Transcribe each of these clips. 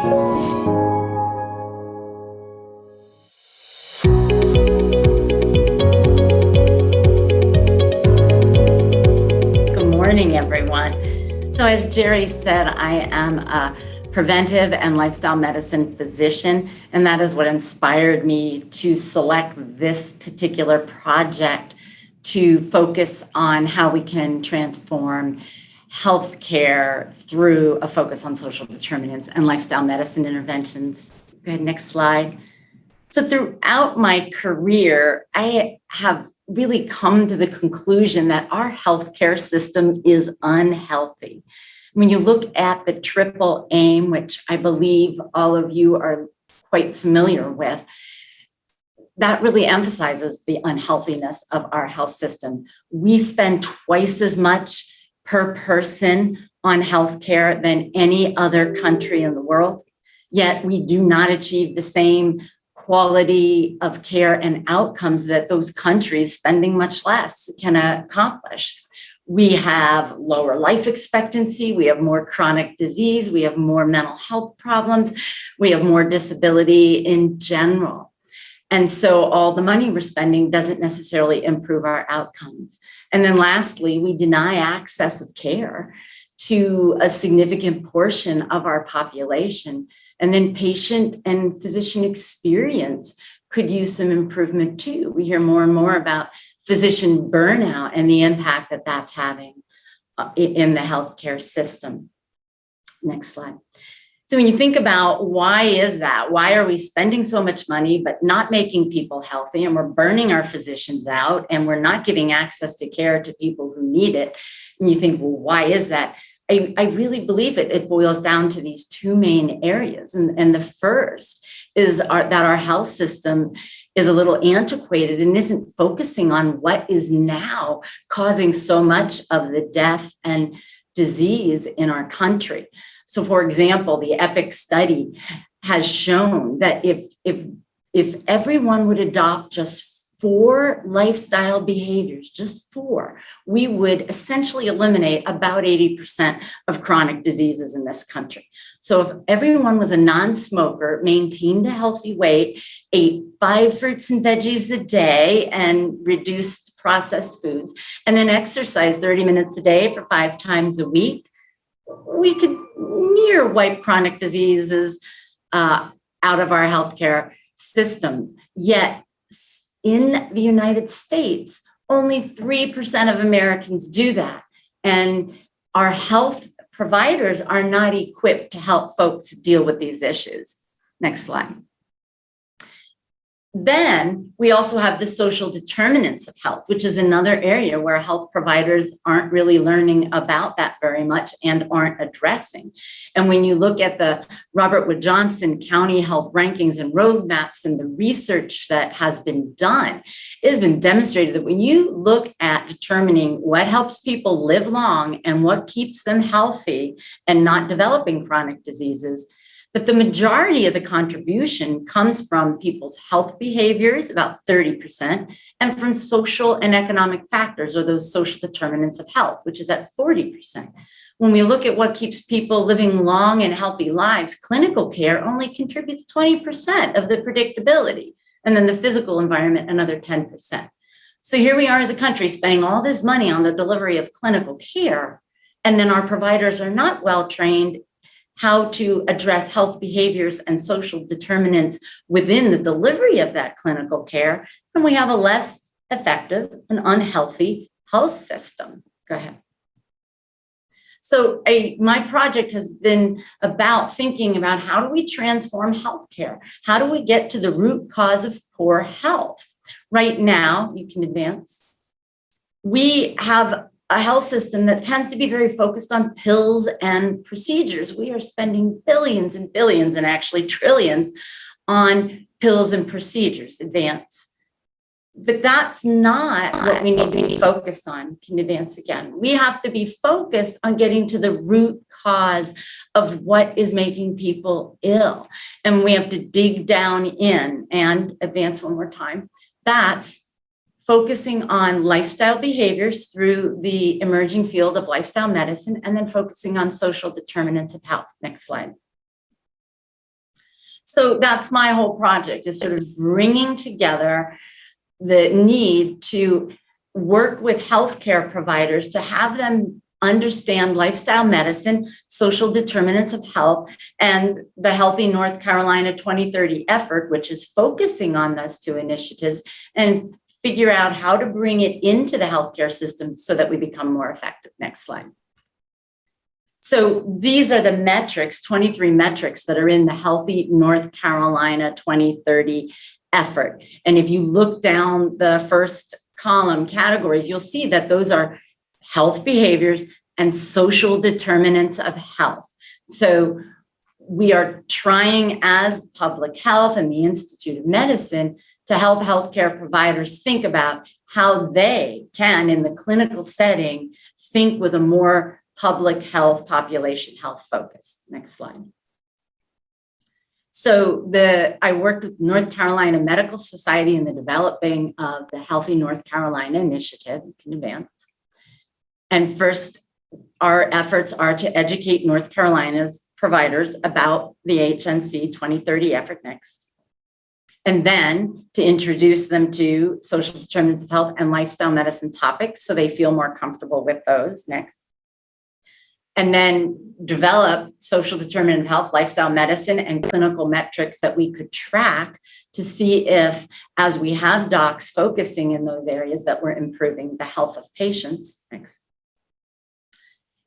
Good morning, everyone. So as Jerry said, I am a preventive and lifestyle medicine physician, and that is what inspired me to select this particular project to focus on how we can transform healthcare through a focus on social determinants and lifestyle medicine interventions. Go ahead, next slide. So throughout my career, I have really come to the conclusion that our healthcare system is unhealthy. When you look at the triple aim, which I believe all of you are quite familiar with, that really emphasizes the unhealthiness of our health system. We spend twice as much per person on healthcare than any other country in the world, yet we do not achieve the same quality of care and outcomes that those countries spending much less can accomplish. We have lower life expectancy, we have more chronic disease, we have more mental health problems, we have more disability in general. And so all the money we're spending doesn't necessarily improve our outcomes. And then lastly, we deny access of care to a significant portion of our population. And then patient and physician experience could use some improvement too. We hear more and more about physician burnout and the impact that that's having in the healthcare system. Next slide. So when you think about why is that? Why are we spending so much money but not making people healthy, and we're burning our physicians out and we're not giving access to care to people who need it? And you think, well, why is that? I really believe it boils down to these two main areas. And the first is that our health system is a little antiquated and isn't focusing on what is now causing so much of the death and disease in our country. So, for example, the EPIC study has shown that if everyone would adopt just 4 lifestyle behaviors, just 4, we would essentially eliminate about 80% of chronic diseases in this country. So if everyone was a non-smoker, maintained a healthy weight, ate 5 fruits and veggies a day and reduced processed foods, and then exercised 30 minutes a day for 5 times a week, we could near wipe chronic diseases out of our healthcare systems. Yet in the United States, only 3% of Americans do that. And our health providers are not equipped to help folks deal with these issues. Next slide. Then we also have the social determinants of health, which is another area where health providers aren't really learning about that very much and aren't addressing. And when you look at the Robert Wood Johnson County Health Rankings and Roadmaps and the research that has been done, it has been demonstrated that when you look at determining what helps people live long and what keeps them healthy and not developing chronic diseases, but the majority of the contribution comes from people's health behaviors, about 30%, and from social and economic factors, or those social determinants of health, which is at 40%. When we look at what keeps people living long and healthy lives, clinical care only contributes 20% of the predictability, and then the physical environment, another 10%. So here we are as a country spending all this money on the delivery of clinical care, and then our providers are not well trained how to address health behaviors and social determinants within the delivery of that clinical care, and we have a less effective and unhealthy health system. Go ahead. So my project has been about thinking about how do we transform healthcare? How do we get to the root cause of poor health? Right now, you can advance. We have a health system that tends to be very focused on pills and procedures. We are spending billions and billions and actually trillions on pills and procedures. Advance. But that's not what we need to be focused on. Can advance again. We have to be focused on getting to the root cause of what is making people ill. And we have to dig down in and advance one more time. That's focusing on lifestyle behaviors through the emerging field of lifestyle medicine, and then focusing on social determinants of health. Next slide. So that's my whole project, is sort of bringing together the need to work with healthcare providers to have them understand lifestyle medicine, social determinants of health, and the Healthy North Carolina 2030 effort, which is focusing on those two initiatives, and figure out how to bring it into the healthcare system so that we become more effective. Next slide. So these are the metrics, 23 metrics that are in the Healthy North Carolina 2030 effort. And if you look down the first column categories, you'll see that those are health behaviors and social determinants of health. So we are trying as public health and the Institute of Medicine to help healthcare providers think about how they can, in the clinical setting, think with a more public health, population health focus. Next slide. So I worked with North Carolina Medical Society in the developing of the Healthy North Carolina Initiative. You can advance. And first, our efforts are to educate North Carolina's providers about the HNC 2030 effort. Next. And then to introduce them to social determinants of health and lifestyle medicine topics so they feel more comfortable with those. Next. And then develop social determinant of health, lifestyle medicine, and clinical metrics that we could track to see if, as we have docs focusing in those areas, that we're improving the health of patients. Next.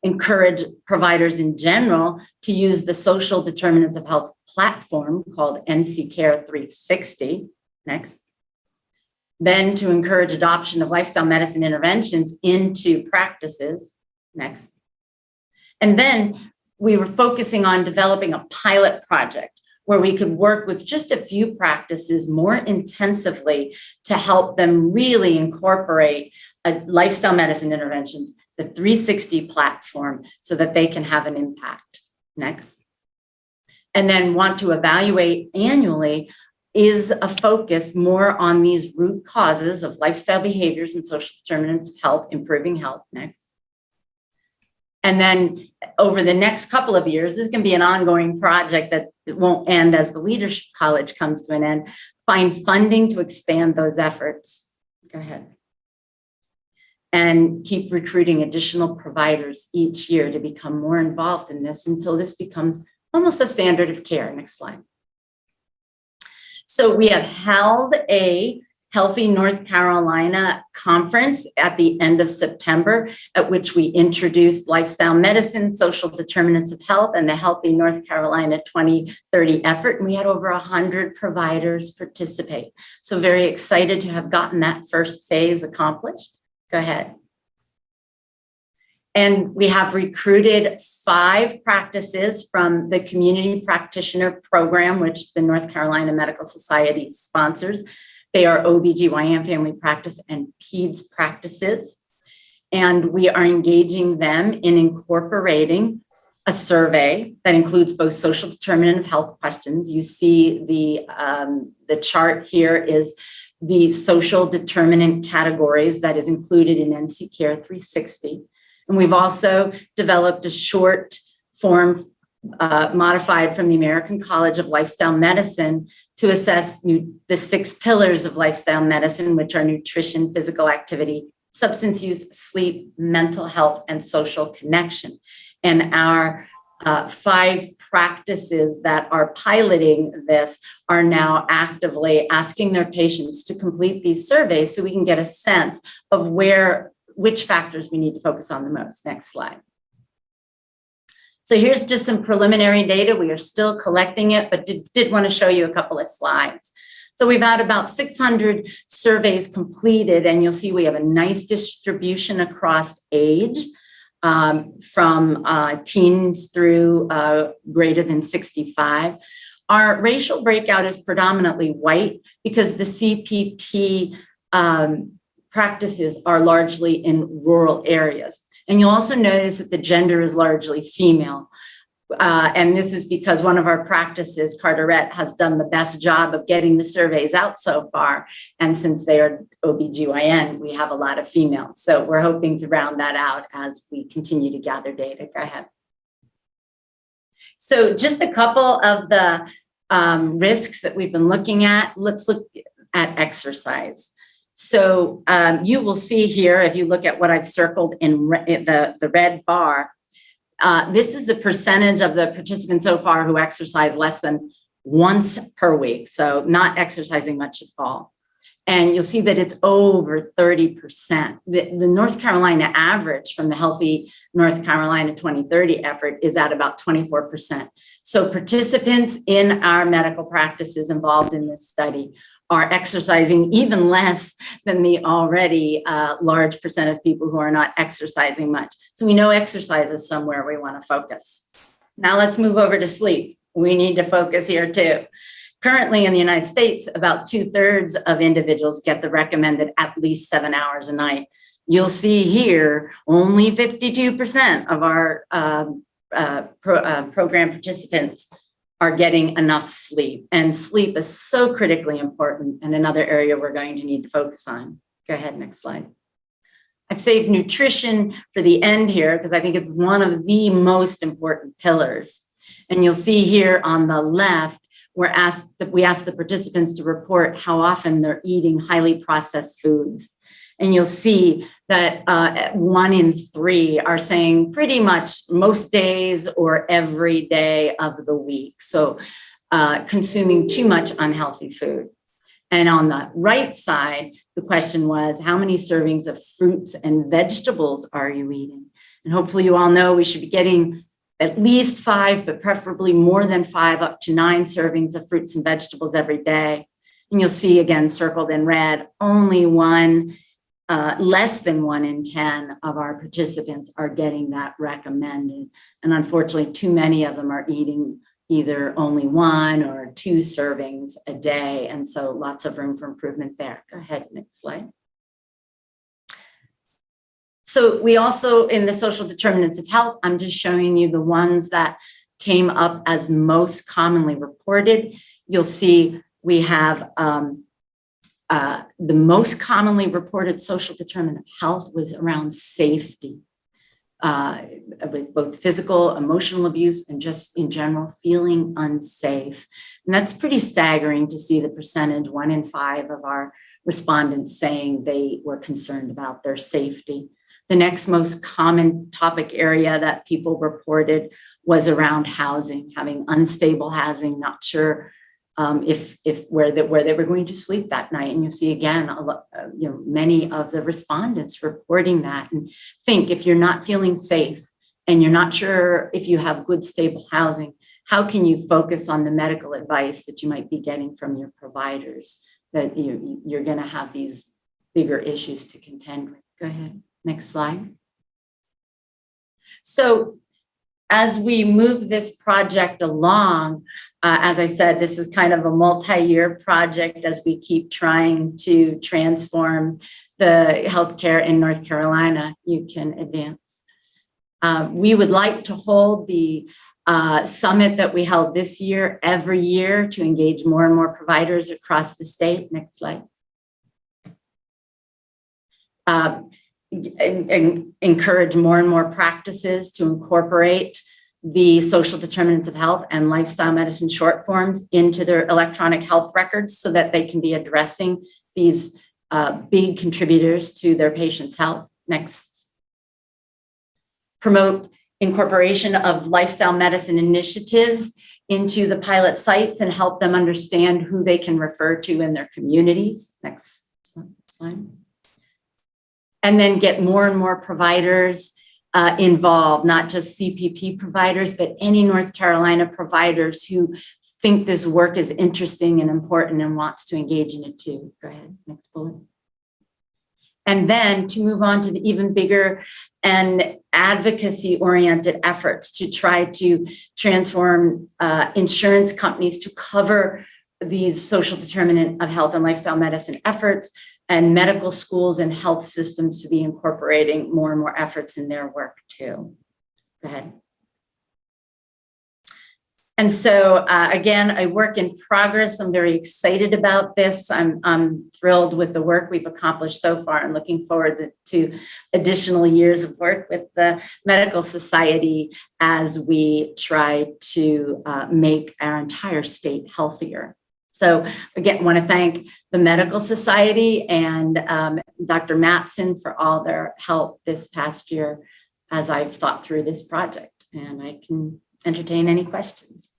Encourage providers in general to use the social determinants of health platform called NC Care 360. Next. Then to encourage adoption of lifestyle medicine interventions into practices. Next. And then we were focusing on developing a pilot project where we could work with just a few practices more intensively to help them really incorporate lifestyle medicine interventions, the 360 platform, so that they can have an impact. Next. And then want to evaluate annually, is a focus more on these root causes of lifestyle behaviors and social determinants of health, improving health. Next. And then over the next couple of years, this can be an ongoing project that won't end as the Leadership College comes to an end. Find funding to expand those efforts. Go ahead. And keep recruiting additional providers each year to become more involved in this until this becomes almost a standard of care. Next slide. So we have held a Healthy North Carolina conference at the end of September, at which we introduced lifestyle medicine, social determinants of health, and the Healthy North Carolina 2030 effort. And we had over 100 providers participate. So very excited to have gotten that first phase accomplished. Go ahead. And we have recruited 5 practices from the Community Practitioner Program, which the North Carolina Medical Society sponsors. They are OBGYN, family practice, and PEDS practices. And we are engaging them in incorporating a survey that includes both social determinant of health questions. You see the chart here is the social determinant categories that is included in NC Care 360. And we've also developed a short form modified from the American College of Lifestyle Medicine to assess the 6 pillars of lifestyle medicine, which are nutrition, physical activity, substance use, sleep, mental health, and social connection. And our 5 practices that are piloting this are now actively asking their patients to complete these surveys so we can get a sense of which factors we need to focus on the most. Next slide. So here's just some preliminary data. We are still collecting it, but did want to show you a couple of slides. So we've had about 600 surveys completed, and you'll see we have a nice distribution across age, from teens through greater than 65. Our racial breakout is predominantly white because the CPP practices are largely in rural areas. And you'll also notice that the gender is largely female. And this is because one of our practices, Carteret, has done the best job of getting the surveys out so far. And since they are OBGYN, we have a lot of females. So we're hoping to round that out as we continue to gather data. Go ahead. So just a couple of the risks that we've been looking at, let's look at exercise. So you will see here, if you look at what I've circled in the red bar, this is the percentage of the participants so far who exercise less than once per week, so not exercising much at all. And you'll see that it's over 30%. The North Carolina average from the Healthy North Carolina 2030 effort is at about 24%. So participants in our medical practices involved in this study are exercising even less than the already large percent of people who are not exercising much. So we know exercise is somewhere we want to focus. Now let's move over to sleep. We need to focus here too. Currently in the United States, about 2/3 of individuals get the recommended at least 7 hours a night. You'll see here, only 52% of our program participants are getting enough sleep. And sleep is so critically important and another area we're going to need to focus on. Go ahead, next slide. I've saved nutrition for the end here because I think it's one of the most important pillars. And you'll see here on the left, we asked the participants to report how often they're eating highly processed foods. And you'll see that 1 in 3 are saying pretty much most days or every day of the week. So consuming too much unhealthy food. And on the right side, the question was, how many servings of fruits and vegetables are you eating? And hopefully you all know we should be getting at least 5, but preferably more than 5, up to 9 servings of fruits and vegetables every day. And you'll see again, circled in red, only less than 1 in 10 of our participants are getting that recommended. And unfortunately, too many of them are eating either only 1 or 2 servings a day. And so lots of room for improvement there. Go ahead, next slide. So we also, in the social determinants of health, I'm just showing you the ones that came up as most commonly reported. You'll see we have the most commonly reported social determinant of health was around safety, with both physical, emotional abuse, and just in general feeling unsafe. And that's pretty staggering to see the percentage, 1 in 5 of our respondents saying they were concerned about their safety. The next most common topic area that people reported was around housing, having unstable housing, not sure where they were going to sleep that night. And you'll see again, many of the respondents reporting that. And think, if you're not feeling safe and you're not sure if you have good, stable housing, how can you focus on the medical advice that you might be getting from your providers, that you're going to have these bigger issues to contend with? Go ahead. Next slide. So as we move this project along, as I said, this is kind of a multi-year project as we keep trying to transform the healthcare in North Carolina. You can advance. We would like to hold the summit that we held this year every year to engage more and more providers across the state. Next slide. Encourage more and more practices to incorporate the social determinants of health and lifestyle medicine short forms into their electronic health records so that they can be addressing these big contributors to their patients' health. Next. Promote incorporation of lifestyle medicine initiatives into the pilot sites and help them understand who they can refer to in their communities. Next slide. And then get more and more providers involved, not just CPP providers, but any North Carolina providers who think this work is interesting and important and wants to engage in it too. Go ahead, next bullet. And then to move on to the even bigger and advocacy-oriented efforts to try to transform insurance companies to cover these social determinant of health and lifestyle medicine efforts, and medical schools and health systems to be incorporating more and more efforts in their work too. Go ahead. And so, again, a work in progress. I'm very excited about this. I'm thrilled with the work we've accomplished so far and looking forward to additional years of work with the Medical Society as we try to make our entire state healthier. So again, I want to thank the Medical Society and Dr. Mattson for all their help this past year as I've thought through this project, and I can entertain any questions.